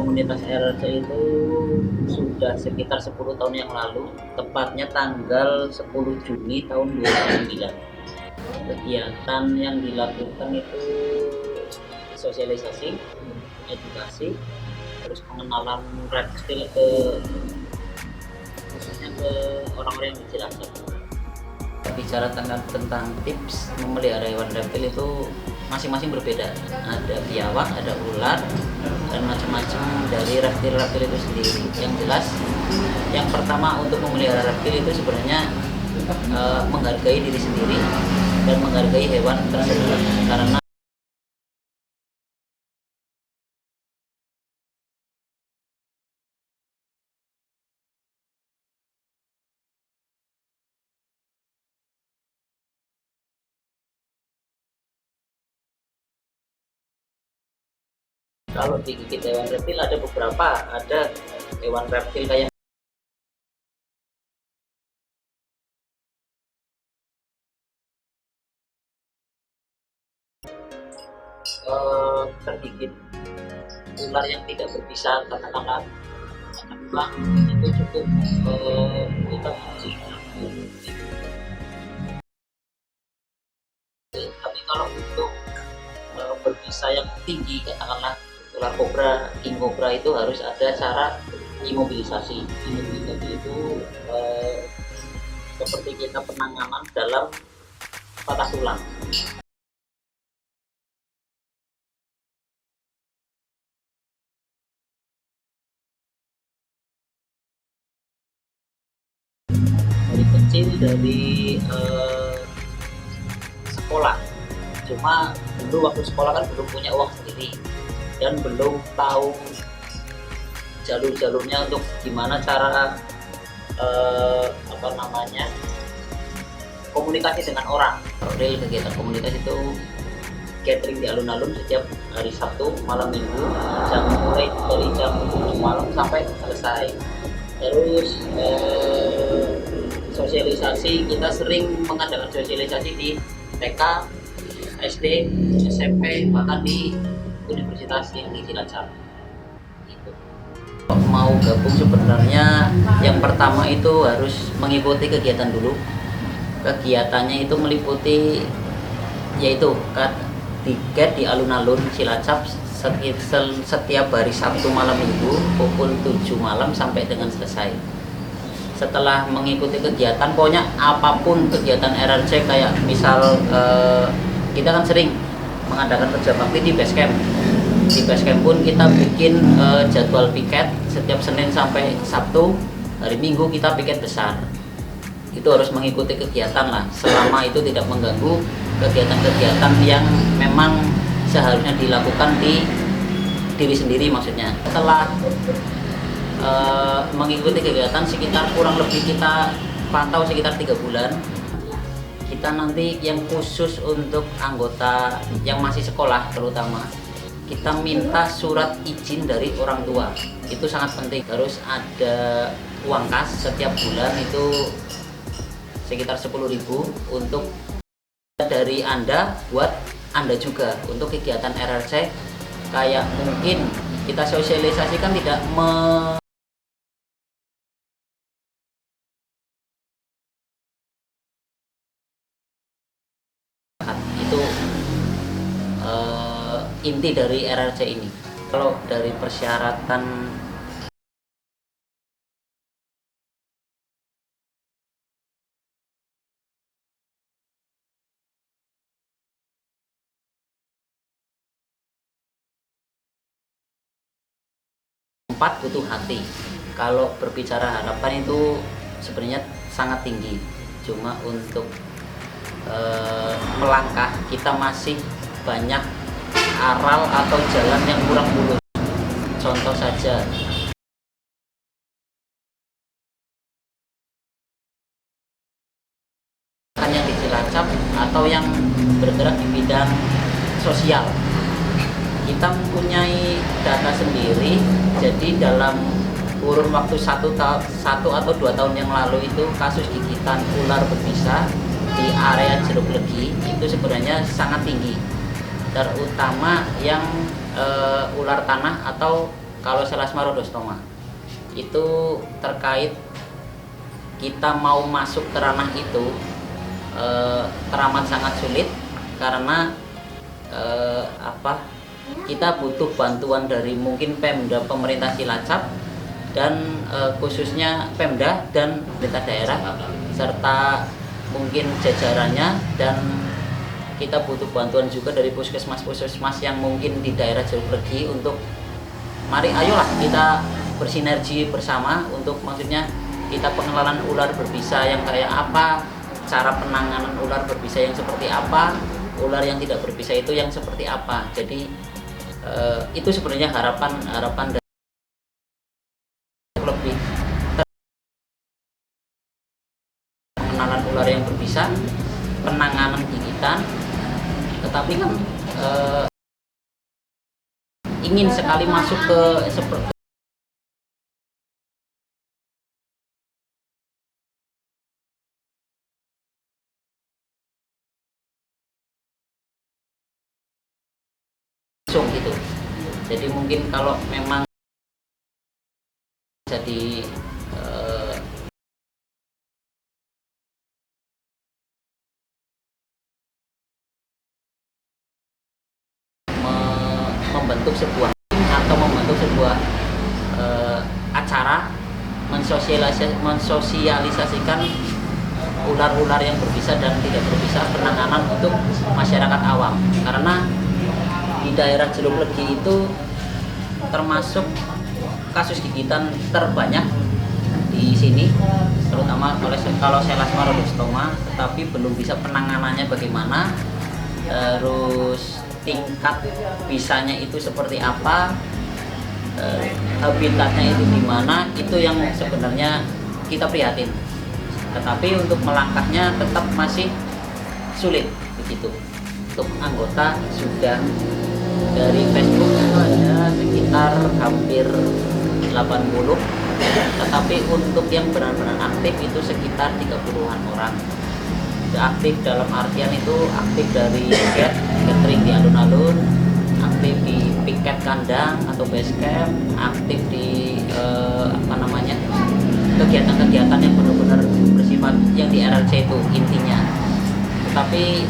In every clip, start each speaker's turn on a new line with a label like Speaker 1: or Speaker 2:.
Speaker 1: komunitas RRC itu sudah sekitar 10 tahun yang lalu, tepatnya tanggal 10 Juni tahun 2009. Kegiatan yang dilakukan itu sosialisasi, edukasi, terus pengenalan reptil ke khususnya ke orang-orang yang di Cilacap. Bicara tentang tips memelihara hewan reptil itu masing-masing berbeda. Ada biawak, ada ular, dan macam-macam dari reptil-reptil itu sendiri. Yang jelas, yang pertama untuk memelihara reptil itu sebenarnya menghargai diri sendiri dan menghargai hewan tersebut. Karena kalau digigit hewan reptil ada beberapa, ada hewan reptil kayak tergigit ular yang tidak berbisa, katakanlah memang itu cukup kita uji. Tapi kalau untuk berbisa yang tinggi, katakanlah ular kobra, king cobra, itu harus ada cara imobilisasi. Imobilisasi itu seperti kita penanganan dalam patah tulang. Dari kecil, dari sekolah, cuma dulu waktu sekolah kan belum punya uang sendiri dan belum tahu jalur-jalurnya untuk gimana cara komunikasi dengan orang. Real kegiatan komunitas itu gathering di alun-alun setiap hari Sabtu malam Minggu, mulai dari jam 7 malam sampai selesai. Terus sosialisasi, kita sering mengadakan sosialisasi di TK, SD, SMP, bahkan di universitas yang di Cilacap. Gitu. Mau gabung sebenarnya yang pertama itu harus mengikuti kegiatan dulu. Kegiatannya itu meliputi yaitu tiket di alun-alun Cilacap setiap hari Sabtu malam Minggu pukul 7 malam sampai dengan selesai. Setelah mengikuti kegiatan, pokoknya apapun kegiatan RRC, kayak misal kita kan sering mengadakan kerja bakti di base camp. Di base camp pun kita bikin jadwal piket setiap Senin sampai Sabtu. Hari Minggu kita piket besar. Itu harus mengikuti kegiatan lah, selama itu tidak mengganggu kegiatan-kegiatan yang memang seharusnya dilakukan di diri sendiri maksudnya. Setelah mengikuti kegiatan sekitar kurang lebih kita pantau sekitar 3 bulan, kita nanti yang khusus untuk anggota yang masih sekolah terutama, kita minta surat izin dari orang tua. Itu sangat penting. Terus ada uang kas setiap bulan itu sekitar 10.000 untuk dari Anda, buat Anda juga untuk kegiatan RRC. Kayak mungkin kita sosialisasikan tidak itu inti dari RRC ini. Kalau dari persyaratan butuh hati. Kalau berbicara harapan itu sebenarnya sangat tinggi. Cuma untuk melangkah, kita masih banyak aral atau jalan yang kurang mulus. Contoh saja, yang di Cilacap atau yang bergerak di bidang sosial, kita mempunyai data sendiri. Jadi dalam kurun waktu 1 atau 2 tahun yang lalu itu kasus gigitan ular berbisa di area Jeruk Legi itu sebenarnya sangat tinggi, terutama yang ular tanah atau Kalau selasma rhodostoma itu terkait kita mau masuk ke ranah itu teramat sangat sulit karena kita butuh bantuan dari mungkin Pemda pemerintah Cilacap dan khususnya Pemda dan pemerintah daerah serta mungkin jajarannya, dan kita butuh bantuan juga dari puskesmas yang mungkin di daerah Jauhlegi untuk ayolah kita bersinergi bersama untuk maksudnya kita pengenalan ular berbisa yang kayak apa, cara penanganan ular berbisa yang seperti apa, ular yang tidak berbisa itu yang seperti apa. Jadi itu sebenarnya harapan dari lebih pengenalan ular yang berbisa, penanganan gigitan, tetapi kan ingin sekali masuk ke seperti gitu. Jadi mungkin kalau memang jadi membentuk sebuah atau membentuk sebuah acara mensosialisasikan ular-ular yang berbisa dan tidak berbisa, penanganan untuk masyarakat awam, karena di daerah Jauhlegi itu termasuk kasus gigitan terbanyak di sini, terutama kalau selasma rhodostoma, tetapi belum bisa penanganannya bagaimana, terus tingkat bisanya itu seperti apa, habitatnya itu di mana, itu yang sebenarnya kita prihatin. Tetapi untuk melangkahnya tetap masih sulit begitu. Untuk anggota sudah dari Facebook itu ada sekitar hampir 80, tetapi untuk yang benar-benar aktif itu sekitar 30-an orang. Aktif dalam artian itu aktif dari catering di alun-alun, aktif di piket kandang atau base camp, aktif di kegiatan-kegiatan yang benar-benar bersifat yang di RRC itu intinya. Tetapi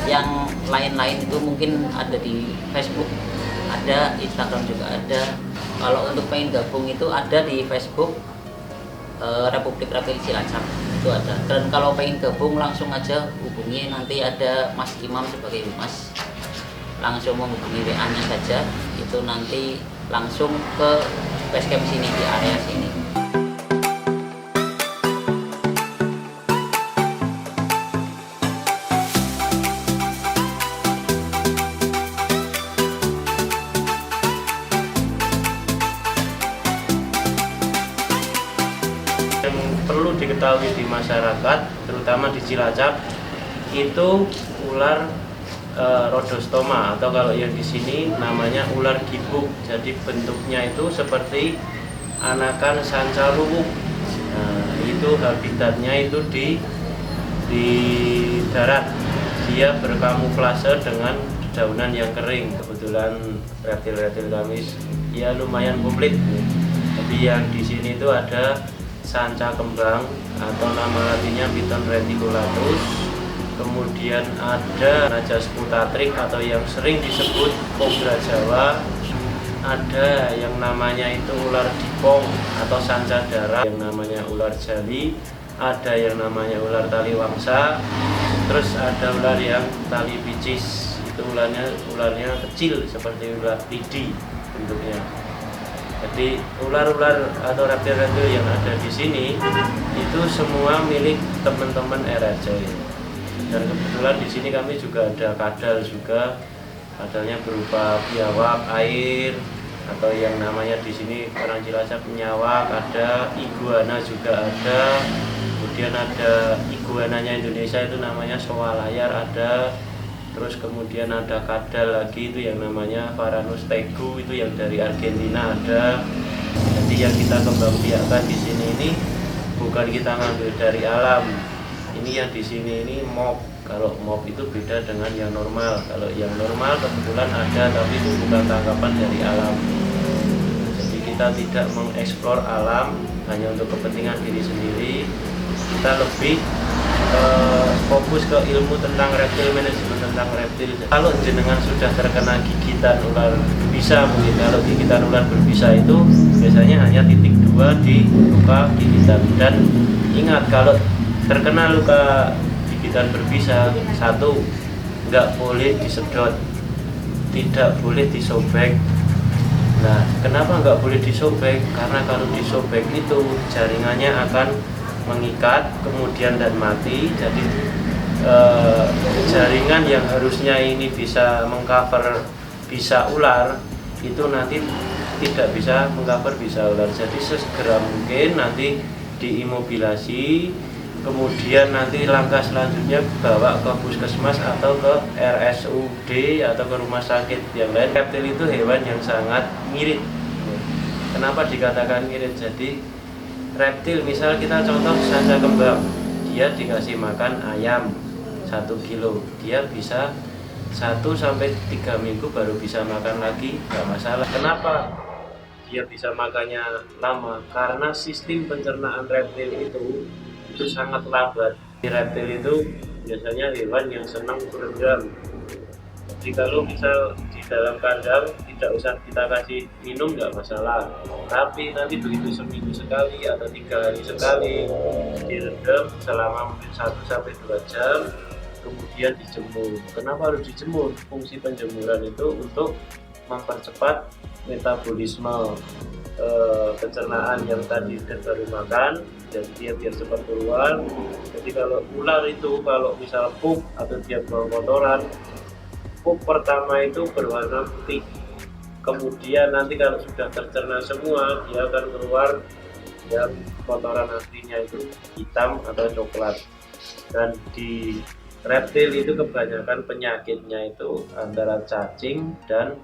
Speaker 1: yang lain-lain itu mungkin ada di Facebook, ada Instagram juga ada. Kalau untuk pengen gabung itu ada di Facebook Republik Reptil Cilacap itu ada. Dan kalau pengen gabung langsung aja hubungi, nanti ada Mas Imam sebagai humas, langsung menghubungi WA-nya saja, itu nanti langsung ke basecamp sini di area sini.
Speaker 2: Yang perlu diketahui di masyarakat, terutama di Cilacap, itu ular rhodostoma, atau kalau yang di sini namanya ular gibuk. Jadi bentuknya itu seperti anakan sanca luwuk. Nah, itu habitatnya itu di darat. Dia berkamuflase dengan daunan yang kering. Kebetulan reptil-reptil kami ya lumayan komplit. Tapi yang di sini itu ada sanca kembang atau nama latinnya Piton reticulatus, kemudian ada Najas putatrik atau yang sering disebut kobra Jawa, ada yang namanya itu ular dipong atau sanca darat, yang namanya ular jali, ada yang namanya ular tali wangsa, terus ada ular yang tali picis, itu ularnya kecil seperti ular lidi bentuknya. Jadi ular-ular atau reptil-reptil yang ada di sini itu semua milik teman-teman RRC. Dan kebetulan di sini kami juga ada kadal juga, kadalnya berupa biawak air atau yang namanya di sini orang Cilacap nyawak, ada iguana juga ada, kemudian ada iguananya Indonesia itu namanya soa layar ada. Terus kemudian ada kadal lagi itu yang namanya Varanus tegu, itu yang dari Argentina ada. Jadi yang kita kembangbiakkan di sini ini bukan kita ngambil dari alam. Ini yang di sini ini mob. Kalau mob itu beda dengan yang normal. Kalau yang normal kebetulan ada, tapi itu bukan tangkapan dari alam. kita tidak mengeksplor alam hanya untuk kepentingan diri sendiri, kita lebih fokus ke ilmu tentang reptil, manajemen tentang reptil. Kalau jenengan sudah terkena gigitan ular berbisa, mungkin kalau gigitan ular berbisa itu biasanya hanya titik 2 di luka gigitan. Dan ingat, kalau terkena luka gigitan berbisa, 1, nggak boleh disedot, tidak boleh disobek. Nah, kenapa nggak boleh disobek? Karena kalau disobek itu jaringannya akan mengikat kemudian dan mati. Jadi jaringan yang harusnya ini bisa mengcover bisa ular itu nanti tidak bisa mengcover bisa ular. Jadi sesegera mungkin nanti diimobilasi, kemudian nanti langkah selanjutnya bawa ke puskesmas atau ke RSUD atau ke rumah sakit yang lain. Reptil itu hewan yang sangat ngirit. Kenapa dikatakan ngirit? Jadi reptil, misal kita contoh sanca kembang, dia dikasih makan ayam 1 kilo, dia bisa 1-3 minggu baru bisa makan lagi, nggak masalah. Kenapa dia bisa makannya lama? Karena sistem pencernaan reptil itu sangat lambat. Reptil itu biasanya hewan yang senang berendam. Jadi kalau misal di dalam kandang tidak usah kita kasih minum nggak masalah, tapi nanti begitu seminggu sekali atau 3 hari sekali direndam selama mungkin 1-2 jam, kemudian dijemur. Kenapa harus dijemur? Fungsi penjemuran itu untuk mempercepat metabolisme pencernaan yang tadi baru makan, jadi dia biar cepat keluar. Jadi kalau ular itu kalau misal pup atau dia buang kotoran, pup pertama itu berwarna putih, kemudian nanti kalau sudah tercerna semua dia akan keluar yang kotoran aslinya itu hitam atau coklat. Dan di reptil itu kebanyakan penyakitnya itu antara cacing dan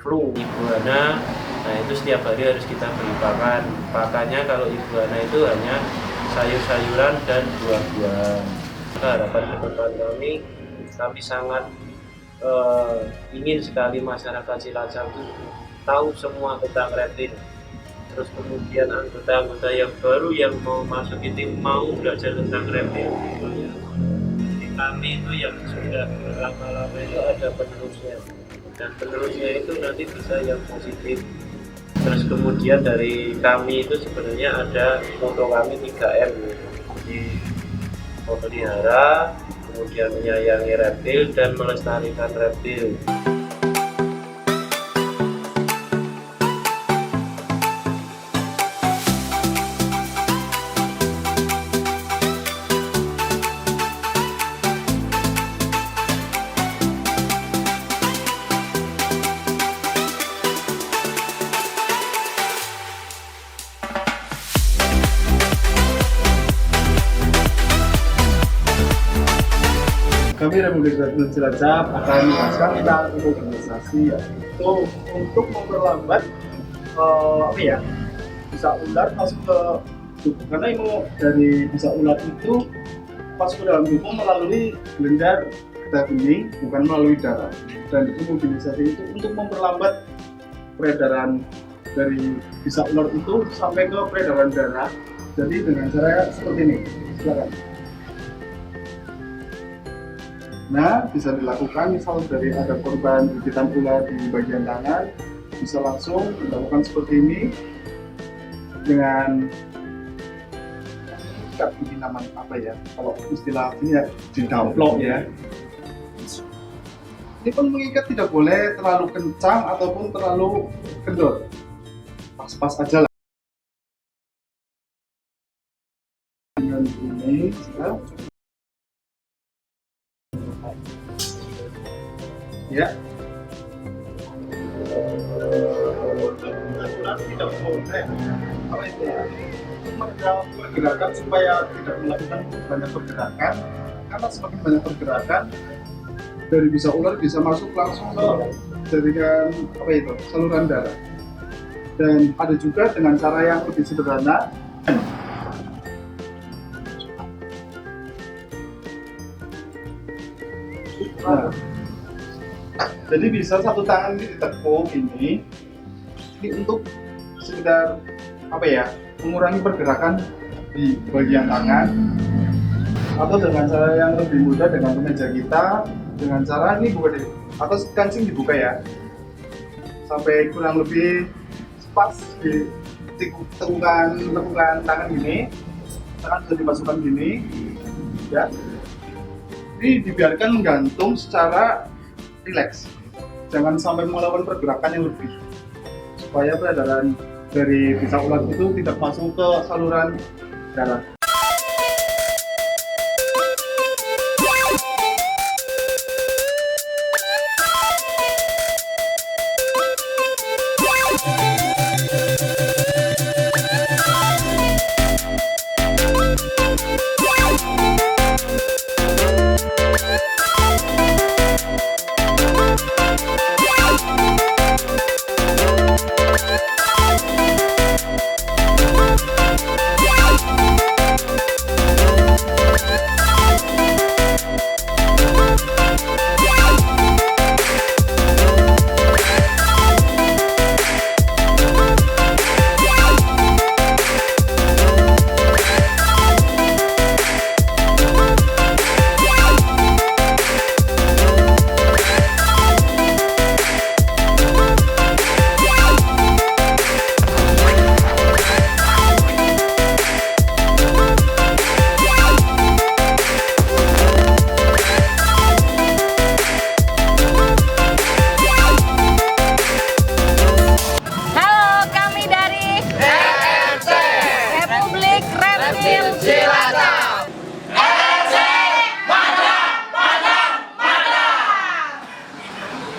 Speaker 2: flu. Iguana, nah itu setiap hari harus kita beri pakan. Pakannya kalau iguana itu hanya sayur-sayuran dan buah-buahan. Harapan ke depan kami sangat ingin sekali masyarakat Cilacap tahu semua tentang reptil. Terus kemudian anggota-anggota yang baru yang mau masuk itu mau belajar tentang reptil. Di kami itu yang sudah lama-lama itu ada penerusnya, dan penerusnya itu nanti bisa yang positif. Terus kemudian dari kami itu sebenarnya ada moto kami 3M, di memelihara, kemudian menyayangi reptil dan melestarikan reptil.
Speaker 3: Kami Republik Reptil Cilacap akan menjelaskan tentang imobilisasi, yaitu untuk memperlambat bisa ular masuk ke tubuh. Karena dari bisa ular itu masuk ke dalam tubuh melalui gelendar getah bening, bukan melalui darah. Dan imobilisasi itu untuk memperlambat peredaran dari bisa ular itu sampai ke peredaran darah. Jadi dengan cara seperti ini, silakan. Nah, bisa dilakukan misal dari ada korban gigitan ular di bagian tangan, bisa langsung dilakukan seperti ini dengan ini namanya apa ya? Kalau istilah ini ya didamplok ya. Ini pun mengikat tidak boleh terlalu kencang ataupun terlalu kendor. Pas-pas aja lah. Dengan ini, ya. Tidak boleh apa itu ya, pergerakan supaya tidak melakukan banyak pergerakan, karena semakin banyak pergerakan dari bisa ular bisa masuk langsung ke jaringan apa itu saluran darah. Dan ada juga dengan cara yang lebih sederhana. Nah, jadi bisa satu tangan ini ditekuk ini untuk sekedar apa ya, mengurangi pergerakan di bagian tangan, atau dengan cara yang lebih mudah dengan kemeja kita, dengan cara ini buka deh, atau kancing dibuka ya, sampai kurang lebih pas di tekukan tangan gini, tangan bisa dimasukkan gini, ya. Ini dibiarkan menggantung secara rileks, jangan sampai melakukan pergerakan yang lebih, supaya peredaran dari bisa ulat itu tidak masuk ke saluran darah.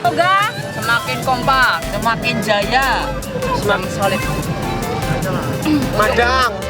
Speaker 4: Semoga semakin kompak, semakin jaya, semakin solid.
Speaker 5: Madang.